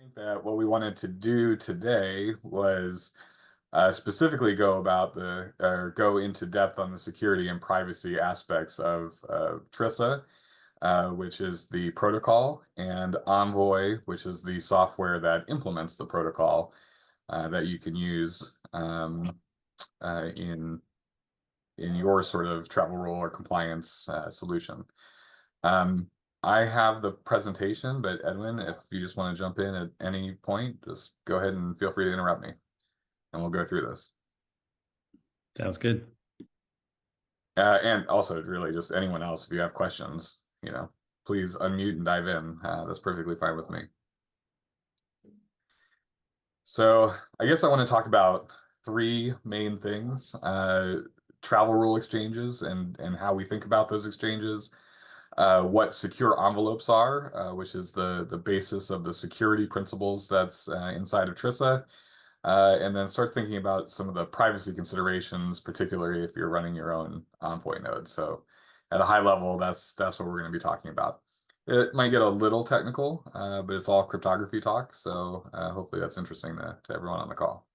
think that what we wanted to do today was specifically go into depth on the security and privacy aspects of TRISA, which is the protocol, and Envoy, which is the software that implements the protocol that you can use in your sort of travel rule or compliance solution. I have the presentation, but Edwin, if you just want to jump in at any point, just go ahead and feel free to interrupt me, and we'll go through this. Sounds good. And also, really, just anyone else, if you have questions, please unmute and dive in. That's perfectly fine with me. So I guess I want to talk about three main things: travel rule exchanges and how we think about those exchanges. What secure envelopes are, which is the basis of the security principles that's inside of TRISA, and then start thinking about some of the privacy considerations, particularly if you're running your own Envoy node. So at a high level, that's what we're going to be talking about. It might get a little technical, but it's all cryptography talk, so hopefully that's interesting to everyone on the call.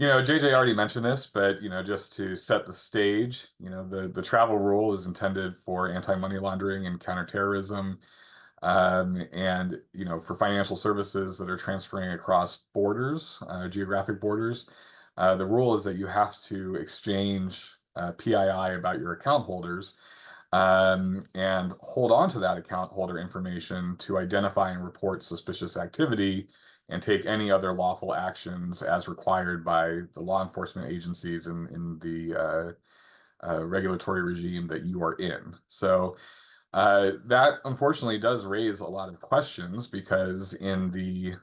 JJ already mentioned this, but just to set the stage, the travel rule is intended for anti-money laundering and counterterrorism, and for financial services that are transferring across borders, geographic borders. The rule is that you have to exchange PII about your account holders, and hold on to that account holder information to identify and report suspicious activity and take any other lawful actions as required by the law enforcement agencies in the regulatory regime that you are in. So that unfortunately does raise a lot of questions, because in the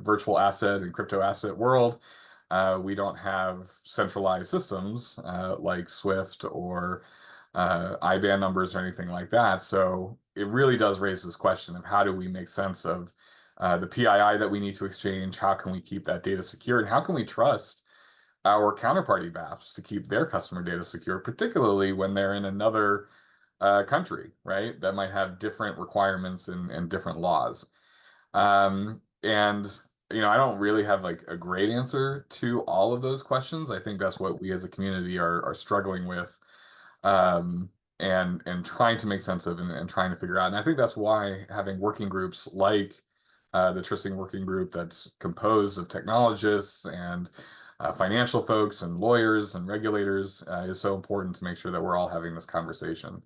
virtual asset and crypto asset world, we don't have centralized systems like SWIFT or IBAN numbers or anything like that. So it really does raise this question of how do we make sense of the PII that we need to exchange? How can we keep that data secure? And how can we trust our counterparty VASPs to keep their customer data secure, particularly when they're in another country, right? That might have different requirements and different laws. And I don't really have like a great answer to all of those questions. I think that's what we as a community are struggling with, and trying to make sense of and trying to figure out. And I think that's why having working groups like the TRISA working group that's composed of technologists and financial folks and lawyers and regulators is so important to make sure that we're all having this conversation.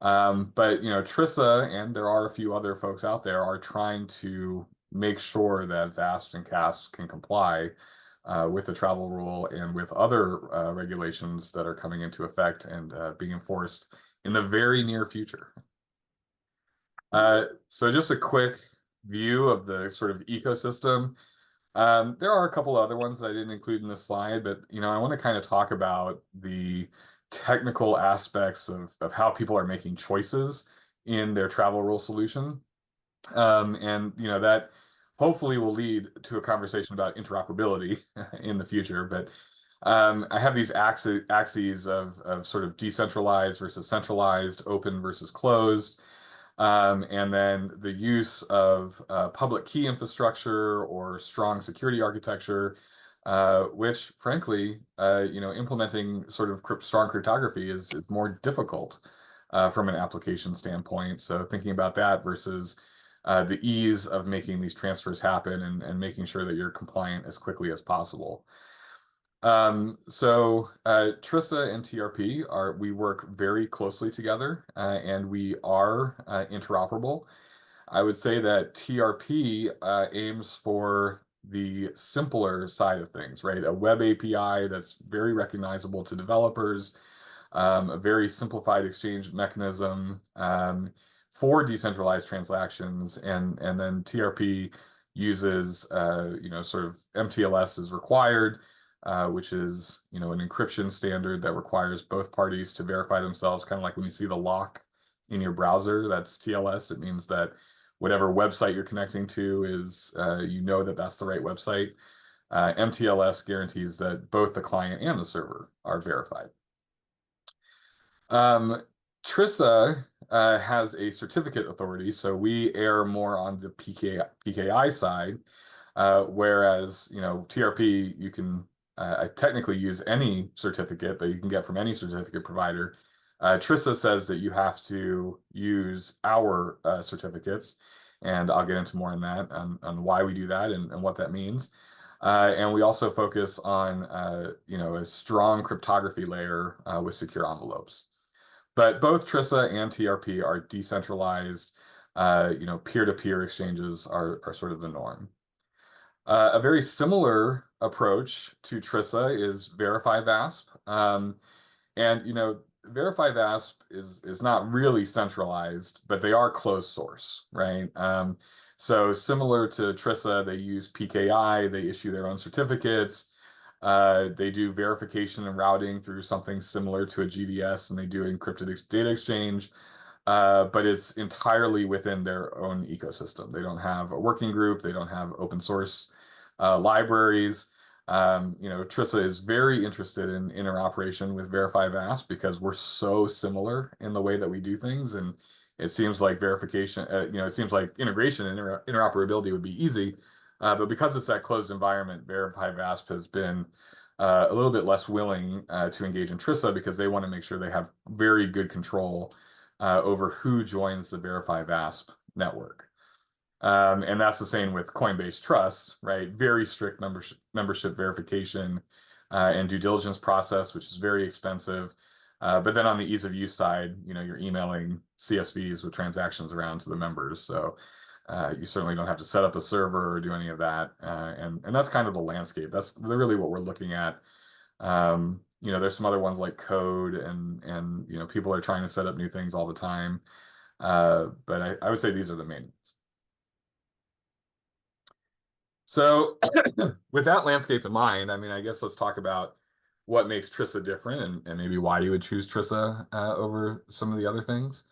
But TRISA, and there are a few other folks out there, are trying to make sure that VASPs and CASPs can comply with the travel rule and with other regulations that are coming into effect and being enforced in the very near future. So just a quick view of the sort of ecosystem. There are a couple other ones that I didn't include in this slide, but I want to kind of talk about the technical aspects of how people are making choices in their travel rule solution. And that hopefully will lead to a conversation about interoperability in the future. But I have these axes of sort of decentralized versus centralized, open versus closed. And then the use of public key infrastructure or strong security architecture, which frankly, implementing sort of strong cryptography is more difficult from an application standpoint. So thinking about that versus the ease of making these transfers happen and making sure that you're compliant as quickly as possible. So TRISA and TRP we work very closely together, and we are interoperable. I would say that TRP aims for the simpler side of things, right? A web API that's very recognizable to developers, a very simplified exchange mechanism for decentralized transactions, and then TRP uses sort of MTLS is required, which is an encryption standard that requires both parties to verify themselves, kind of like when you see the lock in your browser, that's TLS. It means that whatever website you're connecting to is that that's the right website. MTLS guarantees that both the client and the server are verified. TRISA has a certificate authority, so we err more on the PKI side, whereas TRP you can technically use any certificate that you can get from any certificate provider. TRISA says that you have to use our certificates, and I'll get into more on that, on why we do that and what that means. And we also focus on a strong cryptography layer with secure envelopes. But both TRISA and TRP are decentralized. Peer-to-peer exchanges are sort of the norm. A very similar approach to TRISA is Verify VASP. And Verify VASP is not really centralized, but they are closed source, right? So similar to TRISA, they use PKI, they issue their own certificates. They do verification and routing through something similar to a GDS, and they do encrypted data exchange. But it's entirely within their own ecosystem. They don't have a working group. They don't have open source libraries. TRISA is very interested in interoperation with Verify VASP because we're so similar in the way that we do things, and it seems like verification, it seems like integration and interoperability would be easy, but because it's that closed environment, Verify VASP has been a little bit less willing to engage in TRISA because they want to make sure they have very good control over who joins the Verify VASP network. And that's the same with Coinbase Trust, right? Very strict membership verification and due diligence process, which is very expensive. But then on the ease of use side, you're emailing CSVs with transactions around to the members. So you certainly don't have to set up a server or do any of that. And that's kind of the landscape. That's really what we're looking at. There's some other ones like Code and people are trying to set up new things all the time. But I would say these are the main ones. So with that landscape in mind, I guess let's talk about what makes TRISA different and maybe why you would choose TRISA over some of the other things.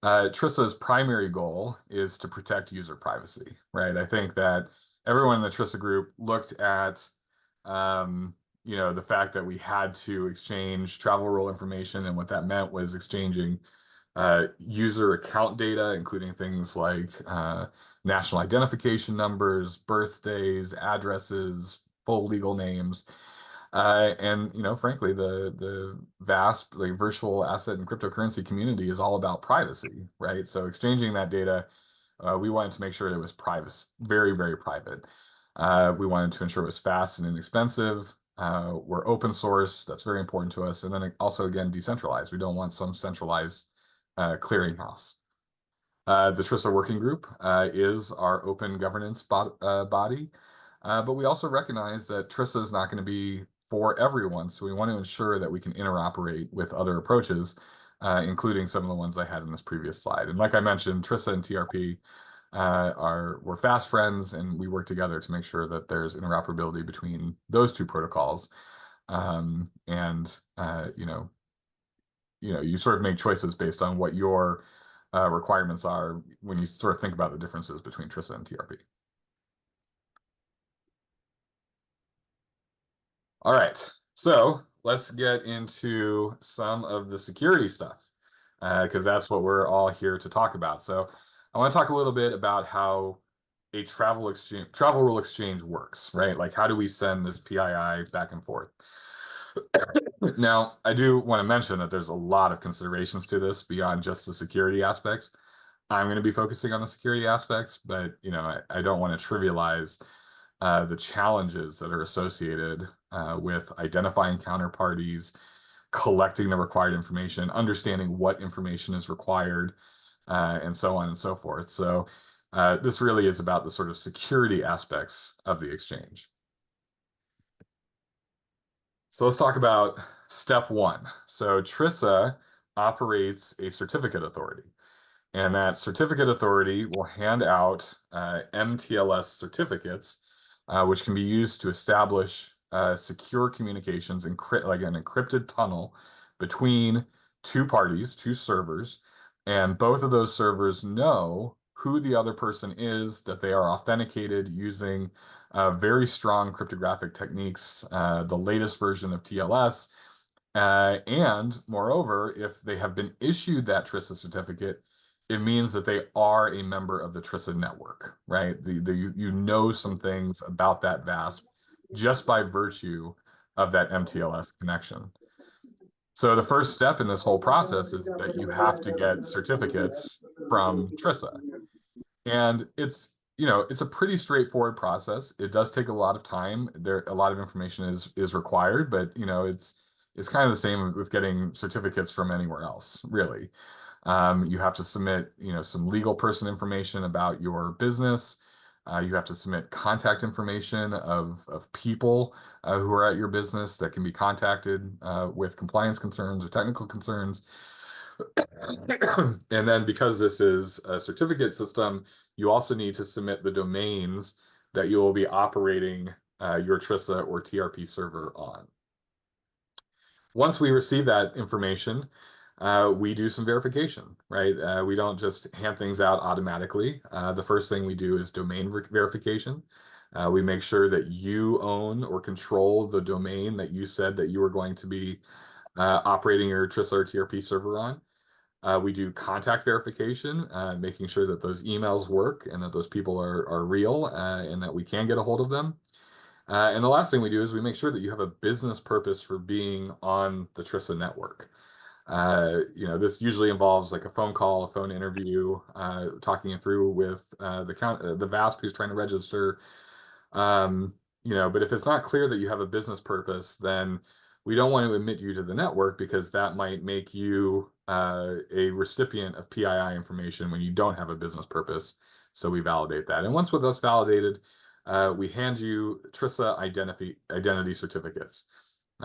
TRISA's primary goal is to protect user privacy, right? I think that everyone in the TRISA group looked at, the fact that we had to exchange travel rule information, and what that meant was exchanging user account data, including things like national identification numbers, birthdays, addresses, full legal names. And frankly, the VASP, like virtual asset and cryptocurrency community, is all about privacy, right? So exchanging that data, we wanted to make sure it was private, very, very private. We wanted to ensure it was fast and inexpensive. We're open source. That's very important to us. And then also, again, decentralized. We don't want some centralized clearinghouse. The TRISA working group is our open governance body, but we also recognize that TRISA is not going to be for everyone, so we want to ensure that we can interoperate with other approaches, including some of the ones I had in this previous slide. And like I mentioned, TRISA and TRP we're fast friends, and we work together to make sure that there's interoperability between those two protocols. You sort of make choices based on what your requirements are when you sort of think about the differences between TRISA and TRP. All right, so let's get into some of the security stuff, because that's what we're all here to talk about. So I want to talk a little bit about how a travel rule exchange works, right? Like, how do we send this PII back and forth? Now, I do want to mention that there's a lot of considerations to this beyond just the security aspects. I'm going to be focusing on the security aspects, but I don't want to trivialize the challenges that are associated with identifying counterparties, collecting the required information, understanding what information is required, and so on and so forth. So this really is about the sort of security aspects of the exchange. So let's talk about step one. So TRISA operates a certificate authority, and that certificate authority will hand out MTLS certificates, which can be used to establish secure communications, like an encrypted tunnel between two parties, two servers, and both of those servers know who the other person is, that they are authenticated using very strong cryptographic techniques, the latest version of TLS, And moreover, if they have been issued that TRISA certificate, it means that they are a member of the TRISA network, right? You know some things about that VASP just by virtue of that MTLS connection. So the first step in this whole process is that you have to get certificates from TRISA. And it's a pretty straightforward process. It does take a lot of time. A lot of information is required, but it's kind of the same with getting certificates from anywhere else, really. You have to submit, some legal person information about your business. You have to submit contact information of people who are at your business that can be contacted with compliance concerns or technical concerns. And then because this is a certificate system, you also need to submit the domains that you will be operating your TRISA or TRP server on. Once we receive that information, we do some verification, right? We don't just hand things out automatically. The first thing we do is domain verification. We make sure that you own or control the domain that you said that you were going to be operating your TRISA or TRP server on. We do contact verification, making sure that those emails work and that those people are real and that we can get a hold of them. And the last thing we do is we make sure that you have a business purpose for being on the TRISA network. This usually involves like a phone call, a phone interview, talking it through with the VASP who's trying to register. But if it's not clear that you have a business purpose, then we don't want to admit you to the network because that might make you a recipient of PII information when you don't have a business purpose. So we validate that. And once with us validated, we hand you TRISA identity certificates.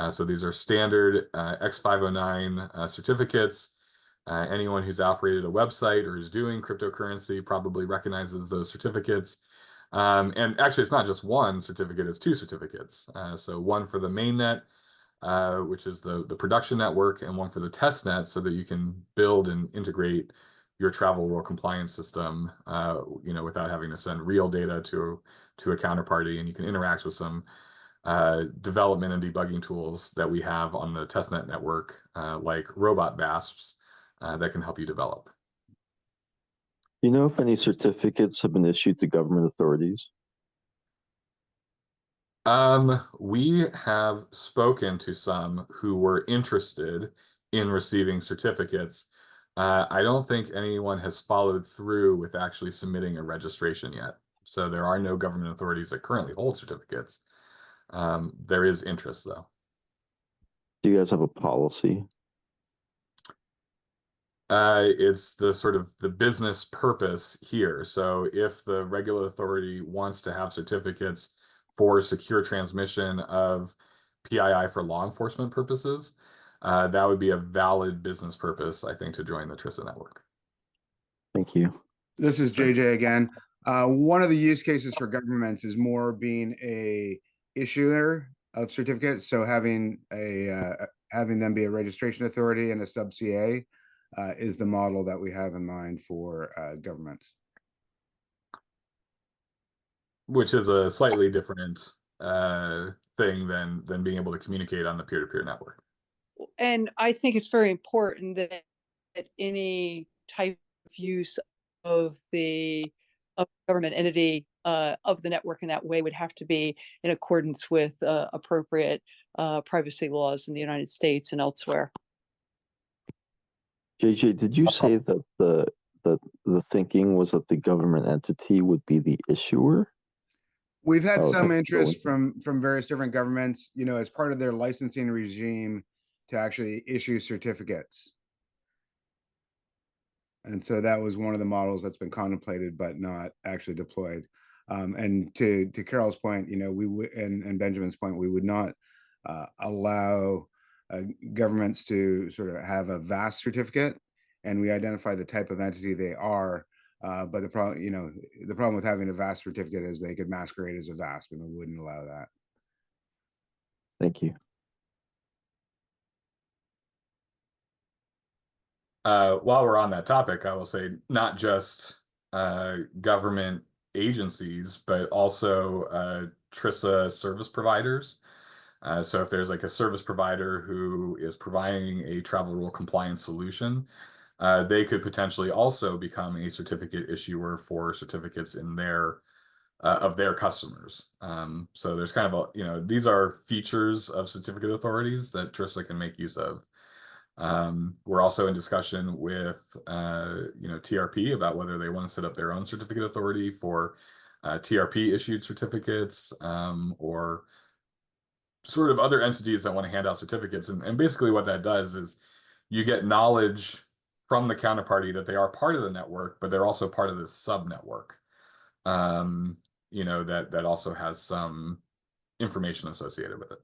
So these are standard X509 certificates. Anyone who's operated a website or is doing cryptocurrency probably recognizes those certificates. And actually, it's not just one certificate, it's two certificates. So one for the mainnet, which is the production network, and one for the test net so that you can build and integrate your travel rule compliance system, without having to send real data to a counterparty, and you can interact with some development and debugging tools that we have on the testnet network, like robot VASPs, that can help you develop. Do you know if any certificates have been issued to government authorities? We have spoken to some who were interested in receiving certificates. I don't think anyone has followed through with actually submitting a registration yet. So there are no government authorities that currently hold certificates. There is interest, though. Do you guys have a policy? It's the sort of the business purpose here. So if the regular authority wants to have certificates for secure transmission of PII for law enforcement purposes, that would be a valid business purpose, I think, to join the TRISA network. Thank you. This is JJ again. One of the use cases for governments is more being a issuer of certificates. So having them be a registration authority and a sub-CA is the model that we have in mind for governments. Which is a slightly different thing than being able to communicate on the peer-to-peer network. And I think it's very important that any type of use of the government entity of the network in that way would have to be in accordance with appropriate privacy laws in the United States and elsewhere. JJ, did you say that the thinking was that the government entity would be the issuer? We've had some interest from various different governments, as part of their licensing regime to actually issue certificates. And so that was one of the models that's been contemplated but not actually deployed. And to Carol's point, we would, and Benjamin's point, we would not allow governments to sort of have a VASP certificate, and we identify the type of entity they are. But the problem with having a VASP certificate is they could masquerade as a VASP, and we wouldn't allow that. Thank you. While we're on that topic, I will say not just government agencies, but also TRISA service providers So if there's like a service provider who is providing a travel rule compliance solution, they could potentially also become a certificate issuer for certificates in their of their customers. So there's kind of these are features of certificate authorities that TRISA can make use of. We're also in discussion with TRP about whether they want to set up their own certificate authority for TRP issued certificates, or sort of other entities that want to hand out certificates. And basically what that does is you get knowledge from the counterparty that they are part of the network, but they're also part of this sub-network, that also has some information associated with it.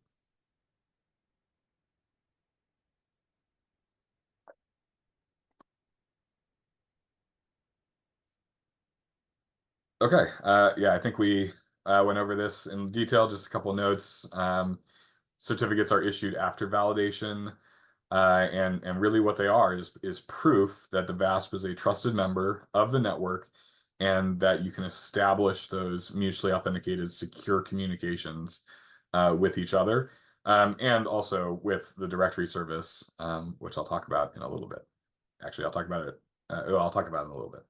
Okay, yeah, I think we went over this in detail, just a couple of notes. Certificates are issued after validation, and really what they are is proof that the VASP is a trusted member of the network and that you can establish those mutually authenticated secure communications with each other, and also with the directory service, which I'll talk about in a little bit. Actually, I'll talk about it in a little bit.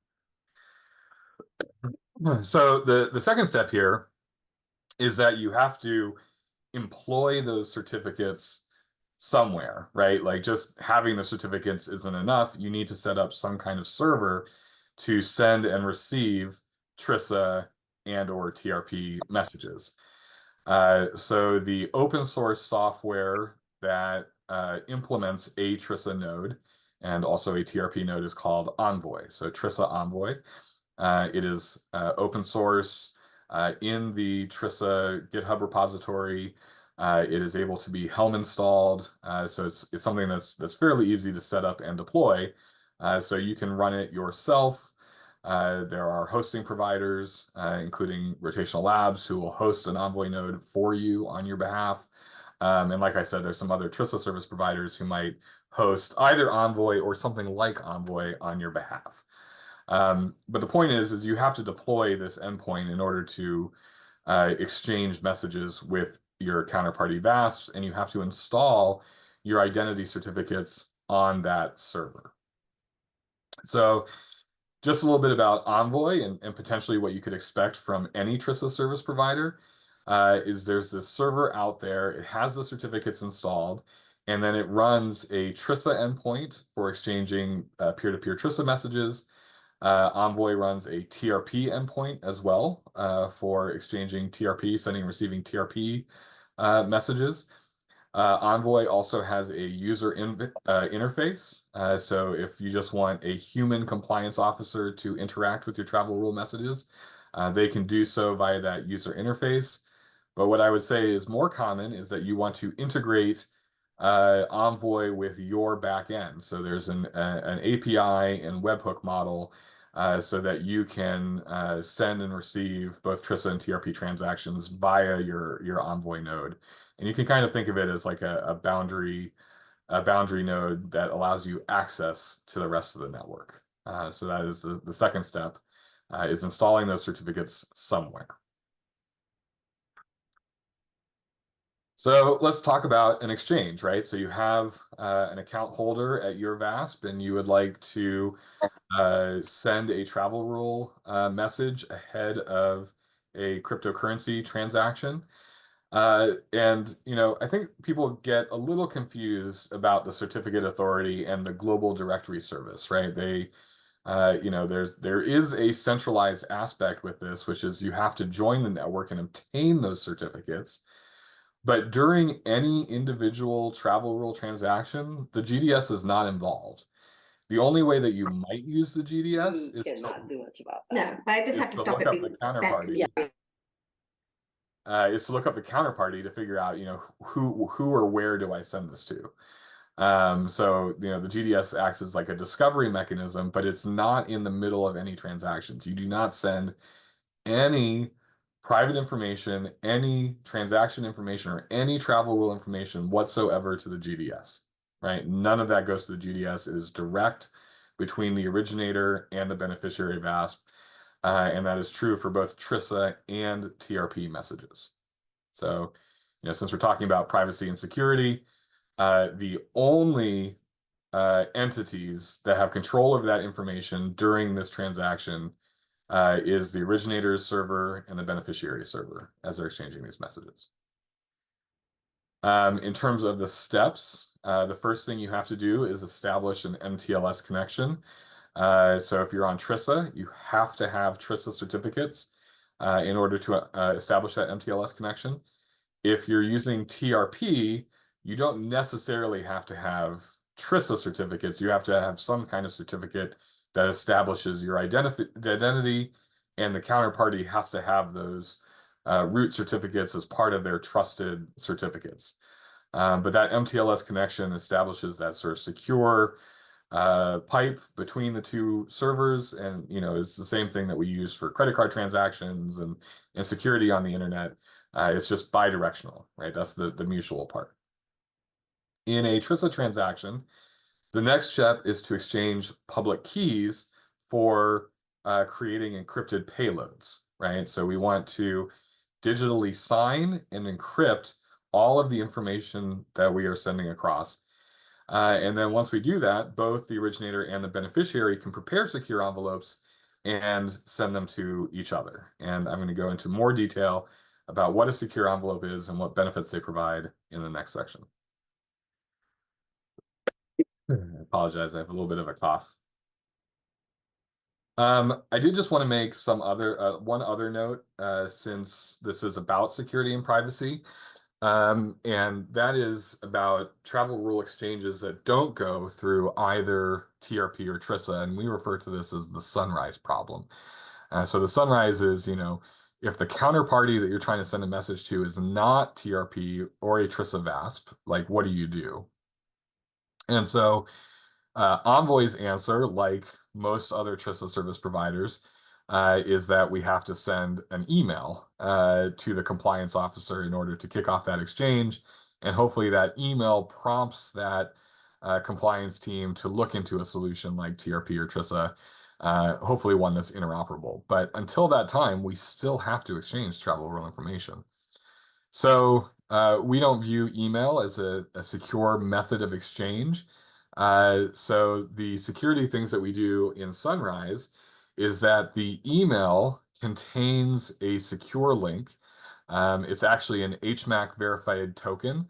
So the second step here is that you have to employ those certificates somewhere, right? Like just having the certificates isn't enough. You need to set up some kind of server to send and receive TRISA and or TRP messages. So the open source software that implements a TRISA node and also a TRP node is called Envoy. So TRISA Envoy. It is open source in the TRISA GitHub repository. It is able to be Helm installed, so it's something that's fairly easy to set up and deploy. So you can run it yourself. There are hosting providers, including Rotational Labs, who will host an Envoy node for you on your behalf. And like I said, there's some other TRISA service providers who might host either Envoy or something like Envoy on your behalf. But the point is you have to deploy this endpoint in order to exchange messages with your counterparty VASPs, and you have to install your identity certificates on that server. So just a little bit about Envoy and potentially what you could expect from any TRISA service provider is there's this server out there. It has the certificates installed, and then it runs a TRISA endpoint for exchanging peer-to-peer TRISA messages. Envoy runs a TRP endpoint as well for exchanging TRP, sending and receiving TRP messages. Envoy also has a user interface. So if you just want a human compliance officer to interact with your travel rule messages, they can do so via that user interface. But what I would say is more common is that you want to integrate Envoy with your backend. So there's an API and webhook model so that you can send and receive both TRISA and TRP transactions via your Envoy node. And you can kind of think of it as like a boundary node that allows you access to the rest of the network. So that is the second step, is installing those certificates somewhere. So let's talk about an exchange, right? So you have an account holder at your VASP, and you would like to send a travel rule message ahead of a cryptocurrency transaction. And I think people get a little confused about the certificate authority and the global directory service, right? They, there is a centralized aspect with this, which is you have to join the network and obtain those certificates. But during any individual travel rule transaction, the GDS is not involved. The only way that you might use the GDS is cannot do much about that. No, but I just have to to stop look it up being the counterparty. Yeah. Is to look up the counterparty to figure out, who or where do I send this to? So, the GDS acts as like a discovery mechanism, but it's not in the middle of any transactions. You do not send any private information, any transaction information, or any travel rule information whatsoever to the GDS, right? None of that goes to the GDS. It is direct between the originator and the beneficiary VASP. And that is true for both TRISA and TRP messages. So, since we're talking about privacy and security, the only entities that have control over that information during this transaction is the originator's server and the beneficiary server as they're exchanging these messages. In terms of the steps, the first thing you have to do is establish an MTLS connection. So if you're on TRISA, you have to have TRISA certificates in order to establish that MTLS connection. If you're using TRP, you don't necessarily have to have TRISA certificates. You have to have some kind of certificate that establishes your identity, and the counterparty has to have those root certificates as part of their trusted certificates. But that MTLS connection establishes that sort of secure pipe between the two servers, and it's the same thing that we use for credit card transactions and security on the internet. It's just bi-directional, right? That's the mutual part. In a TRISA transaction, the next step is to exchange public keys for creating encrypted payloads, right? So we want to digitally sign and encrypt all of the information that we are sending across. And then once we do that, both the originator and the beneficiary can prepare secure envelopes and send them to each other. And I'm going to go into more detail about what a secure envelope is and what benefits they provide in the next section. I apologize, I have a little bit of a cough. I did just want to make some other one other note, since this is about security and privacy, and that is about travel rule exchanges that don't go through either TRP or TRISA, and we refer to this as the sunrise problem. So the sunrise is, if the counterparty that you're trying to send a message to is not TRP or a TRISA VASP, like what do you do? And so Envoy's answer, like most other TRISA service providers, is that we have to send an email to the compliance officer in order to kick off that exchange. And hopefully that email prompts that compliance team to look into a solution like TRP or TRISA, hopefully one that's interoperable. But until that time, we still have to exchange travel rule information. So we don't view email as a secure method of exchange. So the security things that we do in Sunrise is that the email contains a secure link. It's actually an HMAC verified token.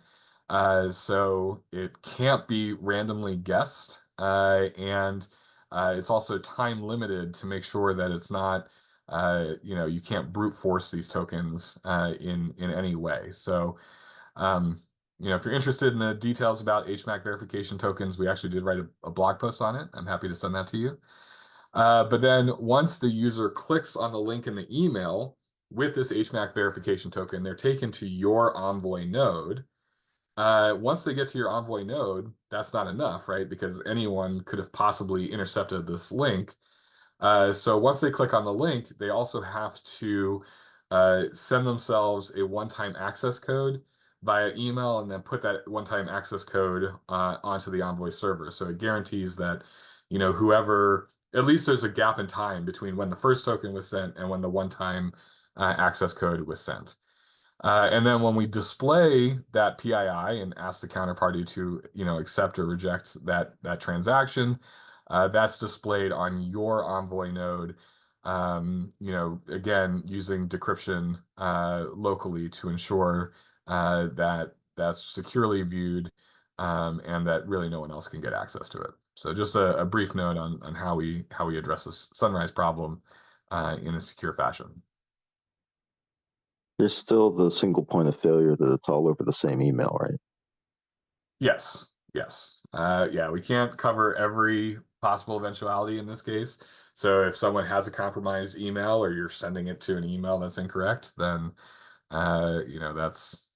So it can't be randomly guessed. And it's also time limited to make sure that it's not, you can't brute force these tokens in any way. So, if you're interested in the details about HMAC verification tokens, we actually did write a blog post on it. I'm happy to send that to you. But then once the user clicks on the link in the email with this HMAC verification token, they're taken to your Envoy node. Once they get to your Envoy node, that's not enough, right? Because anyone could have possibly intercepted this link. So once they click on the link, they also have to send themselves a one-time access code via email and then put that one-time access code onto the Envoy server. So it guarantees that, whoever, at least there's a gap in time between when the first token was sent and when the one-time access code was sent. And then when we display that PII and ask the counterparty to, accept or reject that transaction, that's displayed on your Envoy node, again, using decryption locally to ensure that that's securely viewed and that really no one else can get access to it. So just a brief note on how we address this sunrise problem in a secure fashion. There's still the single point of failure that it's all over the same email, right? Yes. Yeah, we can't cover every possible eventuality in this case. So if someone has a compromised email or you're sending it to an email that's incorrect, then that's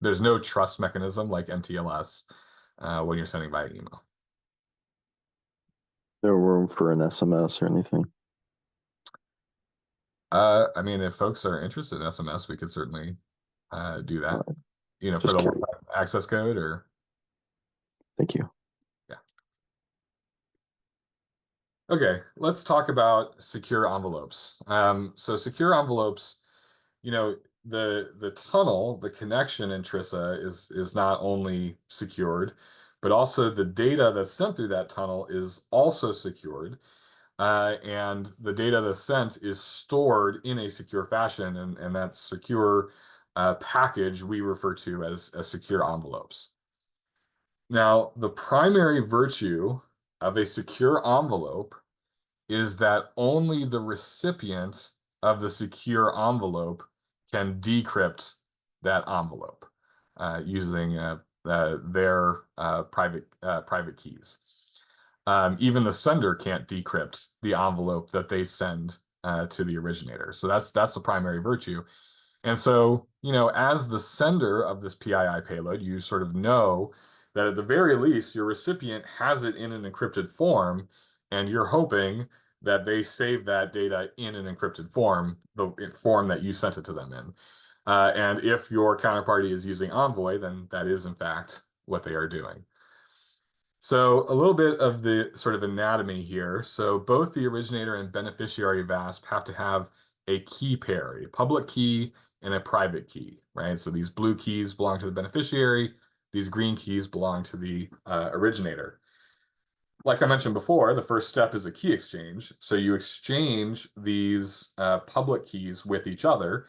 there's no trust mechanism like MTLS when you're sending by email. No room for an SMS or anything. I mean, if folks are interested in SMS, we could certainly do that. For the one-time access code or. Thank you. Yeah. Okay, let's talk about secure envelopes. So secure envelopes, the tunnel, the connection in TRISA is not only secured, but also the data that's sent through that tunnel is also secured. And the data that's sent is stored in a secure fashion, and that secure package we refer to as secure envelopes. Now, the primary virtue of a secure envelope is that only the recipient of the secure envelope can decrypt that envelope using their private keys. Even the sender can't decrypt the envelope that they send to the originator. So that's the primary virtue. And so, as the sender of this PII payload, you sort of know that at the very least, your recipient has it in an encrypted form, and you're hoping that they save that data in an encrypted form, the form that you sent it to them in. And if your counterparty is using Envoy, then that is, in fact, what they are doing. So a little bit of the sort of anatomy here. So both the originator and beneficiary VASP have to have a key pair, a public key and a private key, right? So these blue keys belong to the beneficiary. These green keys belong to the originator. Like I mentioned before, the first step is a key exchange. So you exchange these public keys with each other.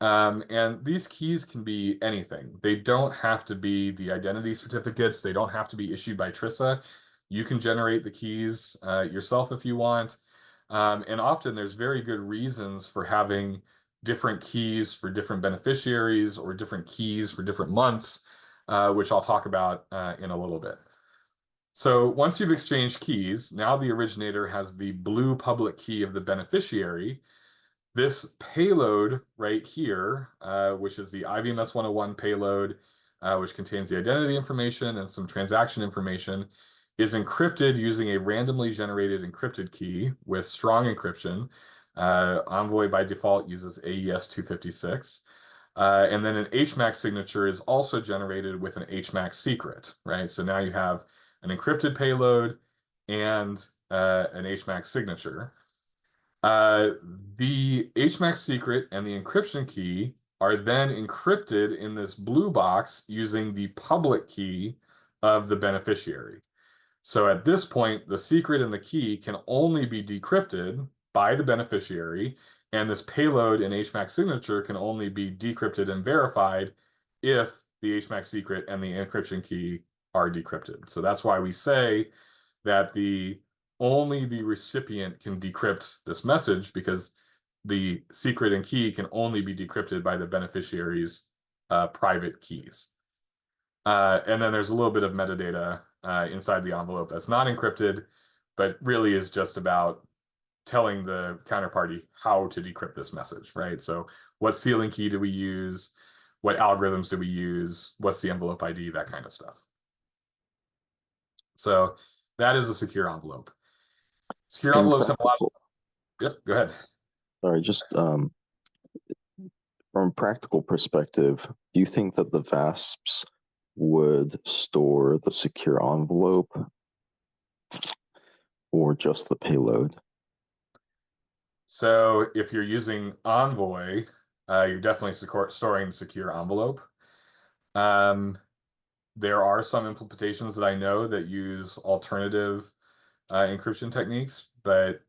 And these keys can be anything. They don't have to be the identity certificates. They don't have to be issued by TRISA. You can generate the keys yourself if you want. And often there's very good reasons for having different keys for different beneficiaries or different keys for different months, which I'll talk about in a little bit. So once you've exchanged keys, now the originator has the blue public key of the beneficiary. This payload right here, which is the IVMS 101 payload, which contains the identity information and some transaction information, is encrypted using a randomly generated encrypted key with strong encryption. Envoy by default uses AES 256. And then an HMAC signature is also generated with an HMAC secret, right? So now you have an encrypted payload and an HMAC signature. The HMAC secret and the encryption key are then encrypted in this blue box using the public key of the beneficiary. So at this point, the secret and the key can only be decrypted by the beneficiary, and this payload and HMAC signature can only be decrypted and verified if the HMAC secret and the encryption key are decrypted. So that's why we say that only the recipient can decrypt this message, because the secret and key can only be decrypted by the beneficiary's private keys. And then there's a little bit of metadata inside the envelope that's not encrypted, but really is just about telling the counterparty how to decrypt this message, right? So what sealing key do we use? What algorithms do we use? What's the envelope ID? That kind of stuff. So that is a secure envelope. Secure envelopes have a lot of... Yep, go ahead. Sorry, just from a practical perspective, do you think that the VASPs would store the secure envelope or just the payload? So if you're using Envoy, you're definitely storing the secure envelope. There are some implementations that I know that use alternative encryption techniques, but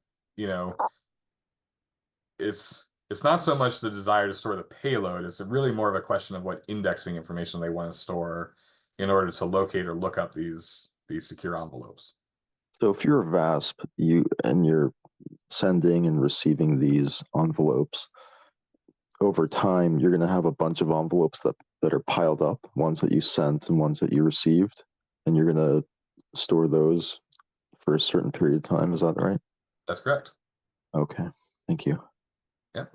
it's not so much the desire to store the payload. It's really more of a question of what indexing information they want to store in order to locate or look up these secure envelopes. So if you're a VASP, you're sending and receiving these envelopes, over time, you're going to have a bunch of envelopes that are piled up, ones that you sent and ones that you received, and you're going to store those for a certain period of time. Is that right? That's correct. Okay, thank you. Yeah,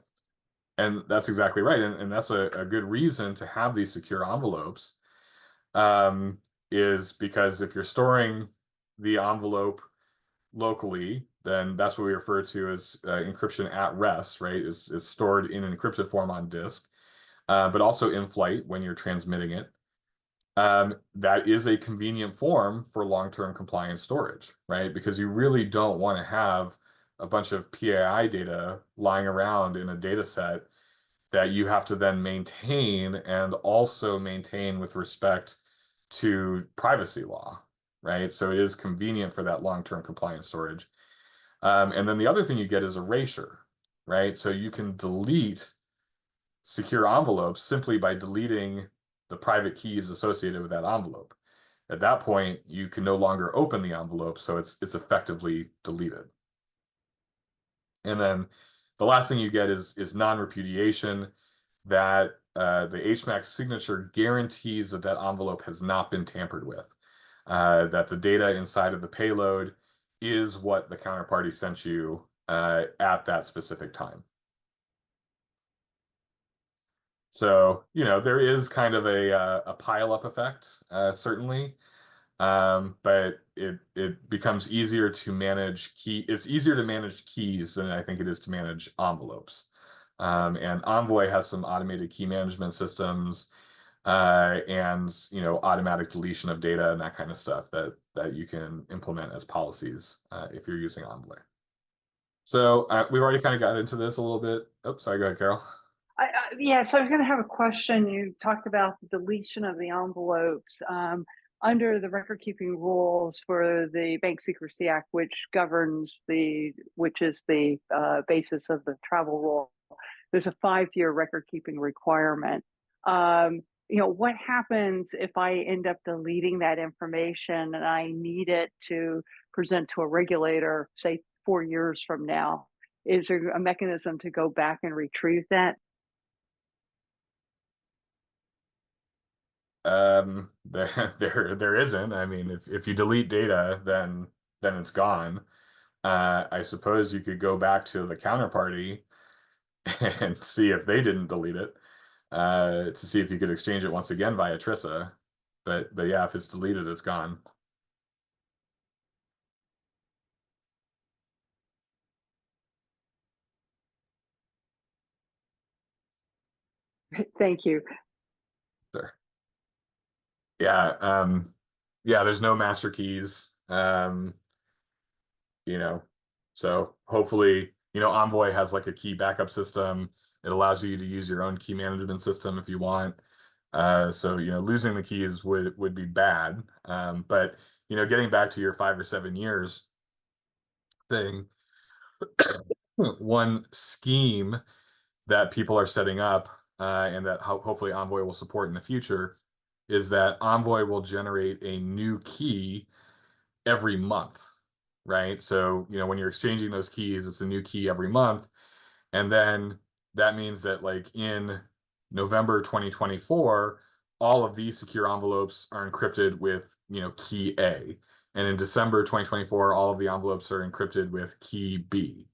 and that's exactly right. And that's a good reason to have these secure envelopes, is because if you're storing the envelope locally, then that's what we refer to as encryption at rest, right? Is stored in an encrypted form on disk, but also in flight when you're transmitting it. That is a convenient form for long-term compliance storage, right? Because you really don't want to have a bunch of PII data lying around in a data set that you have to then maintain, and also maintain with respect to privacy law, right? So it is convenient for that long-term compliance storage. And then the other thing you get is erasure, right? So you can delete secure envelopes simply by deleting the private keys associated with that envelope. At that point, you can no longer open the envelope, so it's effectively deleted. And then the last thing you get is non-repudiation, that the HMAC signature guarantees that that envelope has not been tampered with, that the data inside of the payload is what the counterparty sent you at that specific time. So, you know, there is kind of a pile-up effect, certainly, but it becomes easier to manage it's easier to manage keys than I think it is to manage envelopes. And Envoy has some automated key management systems, and, you know, automatic deletion of data and that kind of stuff that you can implement as policies if you're using Envoy. So we've already kind of got into this a little bit. Oh, sorry, go ahead, Carol. Yeah, so I was going to have a question. You talked about the deletion of the envelopes. Under the record-keeping rules for the Bank Secrecy Act, which is the basis of the travel rule, there's a 5-year record-keeping requirement. You know, what happens if I end up deleting that information and I need it to present to a regulator, say 4 years from now? Is there a mechanism to go back and retrieve that? There isn't. I mean, if you delete data, then it's gone. I suppose you could go back to the counterparty and see if they didn't delete it, to see if you could exchange it once again via TRISA. But yeah, if it's deleted, it's gone. Thank you. Sure. Yeah, yeah, there's no master keys. You know, so hopefully, you know, Envoy has like a key backup system. It allows you to use your own key management system if you want. So, you know, losing the keys would be bad. But, you know, getting back to your 5 or 7 years thing, one scheme that people are setting up, and that hopefully Envoy will support in the future, is that Envoy will generate a new key every month, right? So, you know, when you're exchanging those keys, it's a new key every month. And then that means that, like, in November 2024, all of these secure envelopes are encrypted with, you know, key A. And in December 2024, all of the envelopes are encrypted with key B.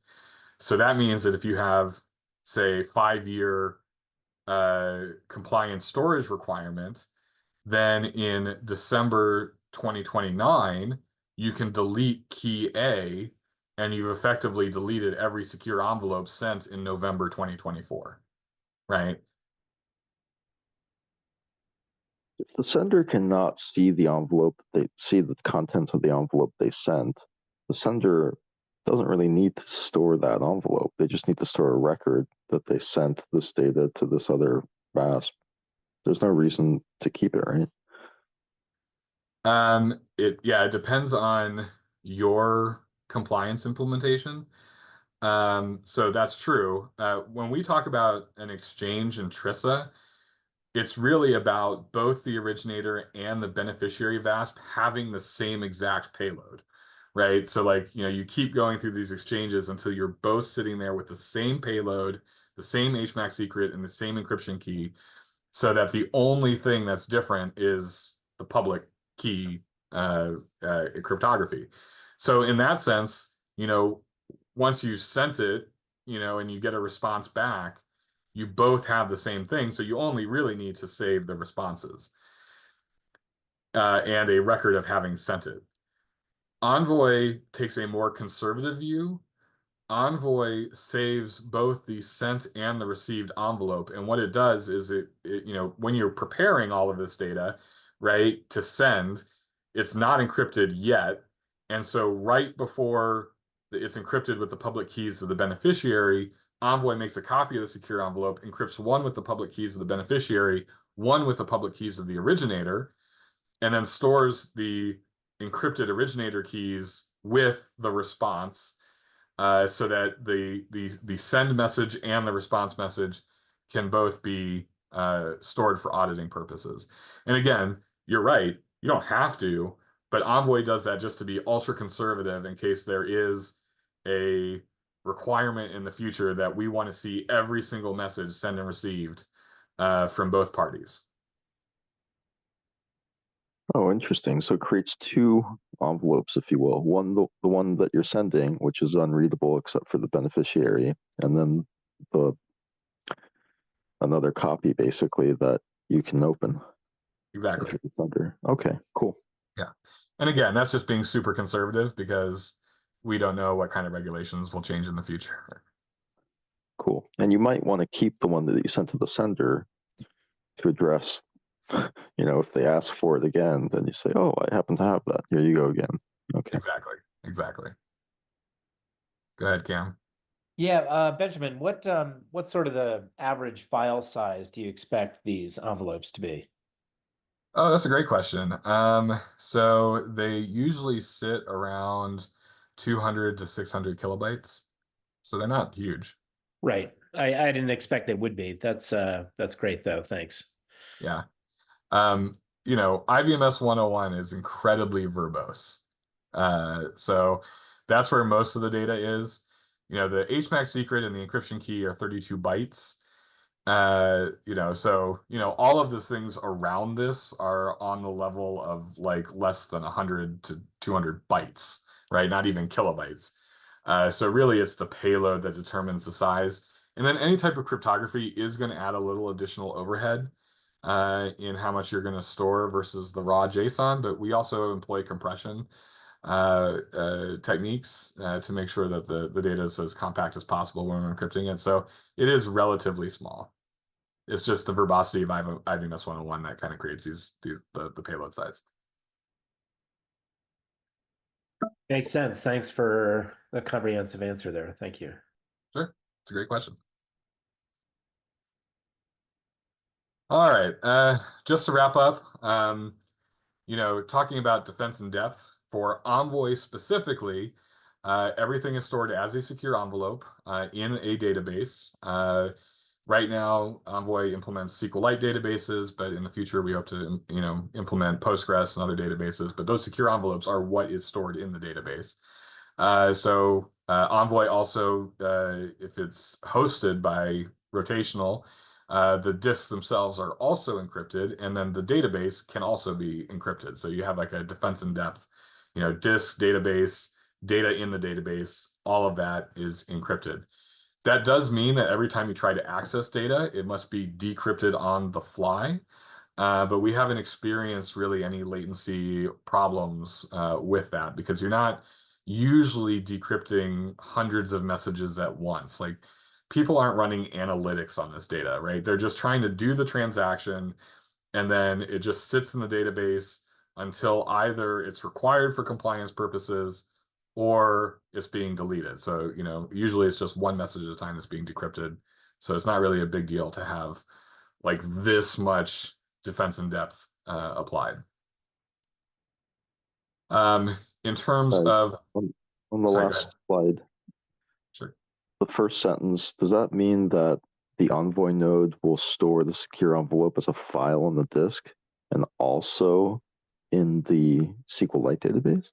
So that means that if you have, say, 5-year compliance storage requirement, then in December 2029, you can delete key A, and you've effectively deleted every secure envelope sent in November 2024, right? If the sender cannot see the envelope, they see the contents of the envelope they sent, the sender doesn't really need to store that envelope. They just need to store a record that they sent this data to this other VASP. There's no reason to keep it, right? It depends on your compliance implementation. So that's true. When we talk about an exchange in TRISA, it's really about both the originator and the beneficiary VASP having the same exact payload, right? So, like, you know, you keep going through these exchanges until you're both sitting there with the same payload, the same HMAC secret, and the same encryption key, so that the only thing that's different is the public key cryptography. So in that sense, you know, once you sent it, you know, and you get a response back, you both have the same thing. So you only really need to save the responses and a record of having sent it. Envoy takes a more conservative view. Envoy saves both the sent and the received envelope. And what it does is it, you know, when you're preparing all of this data, right, to send, it's not encrypted yet. And so right before it's encrypted with the public keys of the beneficiary, Envoy makes a copy of the secure envelope, encrypts one with the public keys of the beneficiary, one with the public keys of the originator, and then stores the encrypted originator keys with the response, so that the send message and the response message can both be stored for auditing purposes. And again, you're right, you don't have to, but Envoy does that just to be ultra conservative in case there is a requirement in the future that we want to see every single message sent and received from both parties. Oh, interesting. So it creates two envelopes, if you will. One, the one that you're sending, which is unreadable except for the beneficiary, and then the another copy basically that you can open. Exactly. If you're the sender. Okay, cool. Yeah. And again, that's just being super conservative because we don't know what kind of regulations will change in the future. Cool. And you might want to keep the one that you sent to the sender to address, if they ask for it again, then you say, oh, I happen to have that. Here you go again. Okay. Exactly. Go ahead, Cam. Yeah, Benjamin, what sort of the average file size do you expect these envelopes to be? Oh, that's a great question. So they usually sit around 200 to 600 kilobytes. So they're not huge. Right. I didn't expect they would be. That's great though. Thanks. Yeah. IVMS 101 is incredibly verbose. So that's where most of the data is. The HMAC secret and the encryption key are 32 bytes. All of the things around this are on the level of like less than 100 to 200 bytes, right? Not even kilobytes. So really it's the payload that determines the size. And then any type of cryptography is going to add a little additional overhead in how much you're going to store versus the raw JSON, but we also employ compression techniques to make sure that the data is as compact as possible when we're encrypting it. So it is relatively small. It's just the verbosity of IVMS 101 that kind of creates the payload size. Makes sense. Thanks for the comprehensive answer there. Thank you. Sure. It's a great question. All right. Just to wrap up, talking about defense in depth, for Envoy specifically, everything is stored as a secure envelope in a database. Right now, Envoy implements SQLite databases, but in the future, we hope to, implement Postgres and other databases. But those secure envelopes are what is stored in the database. So Envoy also, if it's hosted by Rotational, the disks themselves are also encrypted, and then the database can also be encrypted. So you have like a defense in depth, disk, database, data in the database, all of that is encrypted. That does mean that every time you try to access data, it must be decrypted on the fly. But we haven't experienced really any latency problems with that because you're not usually decrypting hundreds of messages at once. Like people aren't running analytics on this data, right? They're just trying to do the transaction and then it just sits in the database until either it's required for compliance purposes or it's being deleted. So, usually it's just one message at a time that's being decrypted. So it's not really a big deal to have like this much defense in depth applied. In terms of on the last slide, sure. The first sentence, does that mean that the Envoy node will store the secure envelope as a file on the disk and also in the SQLite database?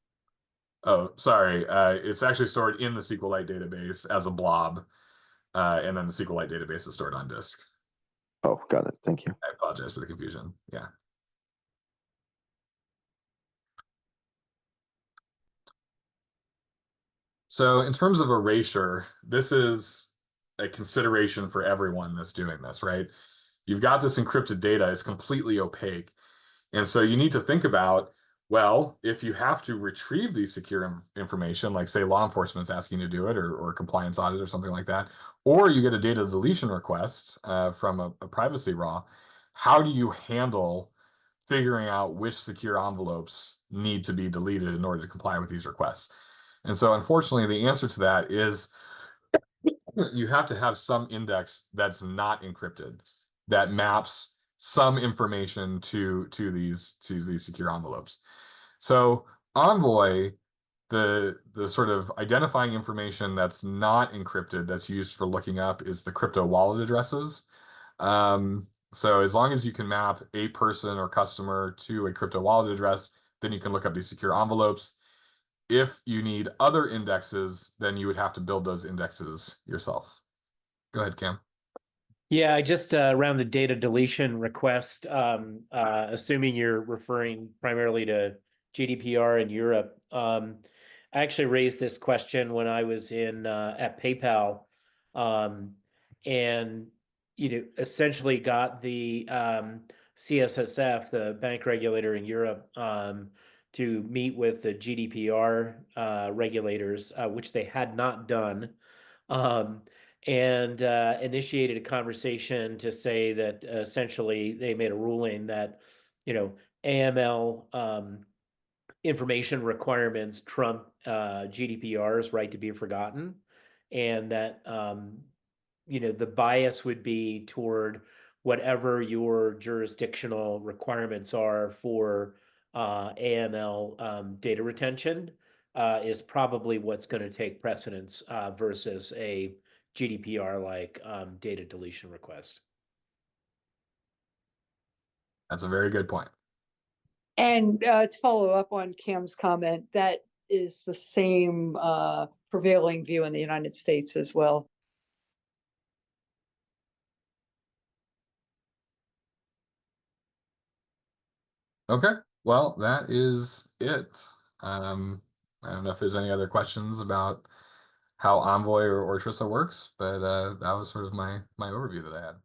Oh, sorry. It's actually stored in the SQLite database as a blob, and then the SQLite database is stored on disk. Oh, got it. Thank you. I apologize for the confusion. Yeah. So in terms of erasure, this is a consideration for everyone that's doing this, right? You've got this encrypted data, it's completely opaque. And so you need to think about, well, if you have to retrieve these secure information, like say law enforcement's asking you to do it or a compliance audit or something like that, or you get a data deletion request from a privacy raw, how do you handle figuring out which secure envelopes need to be deleted in order to comply with these requests? And so unfortunately, the answer to that is you have to have some index that's not encrypted that maps some information to these secure envelopes. So Envoy, the sort of identifying information that's not encrypted that's used for looking up is the crypto wallet addresses. So as long as you can map a person or customer to a crypto wallet address, then you can look up these secure envelopes. If you need other indexes, then you would have to build those indexes yourself. Go ahead, Cam. Yeah, I just around the data deletion request, assuming you're referring primarily to GDPR in Europe. I actually raised this question when I was in at PayPal, and essentially got the CSSF, the bank regulator in Europe, to meet with the GDPR regulators, which they had not done. And initiated a conversation to say that essentially they made a ruling that, AML information requirements trump GDPR's right to be forgotten, and that the bias would be toward whatever your jurisdictional requirements are for AML data retention is probably what's going to take precedence versus a GDPR-like data deletion request. That's a very good point. And to follow up on Cam's comment, that is the same prevailing view in the United States as well. Okay, well, that is it. I don't know if there's any other questions about how Envoy or TRISA works, but that was sort of my overview that I had.